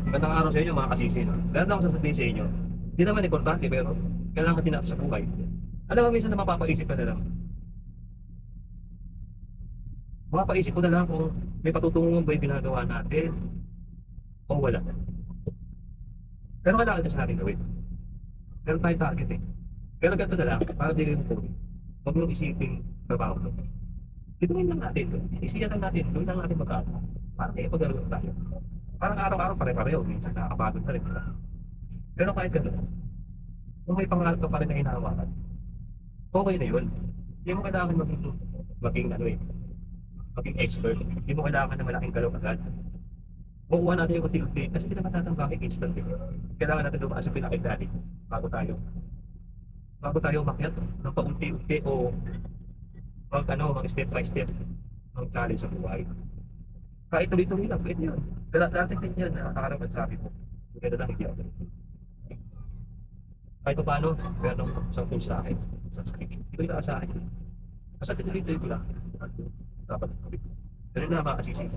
Magandang araw sa inyo mga kasisi, no? Meron akong sasabihin sa inyo. Hindi naman importante pero kailangan din natin sa buhay. Alam mo, minsan na mapapaisip ka na lang. Mapapaisip ko na lang kung may patutunguhan ba yung ginagawa natin o wala. Pero kailangan din sa ating gawin. Meron tayong target eh. Pero ganito na lang, para di kayo mapuri. Huwag mong isiping trabaho ko. Gawin lang natin. Isiyan lang natin. Gawin lang natin magkano. Para kayo pag-aroon tayo. Parang araw-araw pare-pareho. Minsan nakakapagod na rin. Diba? Pero kahit gano'n, kung may pangarap ka pa rin na hinahawakan, okay na yun. Hindi mo kailangan maging ano eh, maging expert. Hindi mo kailangan na malaking galaw agad. Makuha natin yung unti-unti kasi hindi naman natin bakit instant eh. Kailangan natin dumaan sa pinakidali bago tayo umakyat ng paunti-unti o mag step by step ng challenge sa buhay. Kahit tuloy-tuloy lang, pwede yun. Pero dating din yan, nakakaraman sabi mo. Maganda lang hindi ako. Kahit pa paano, meron isang tool sa akin, subscription. Ito yung sa akin. Basta tinuloy-tuloy ko lang. Dapat. Ganun na makasisi.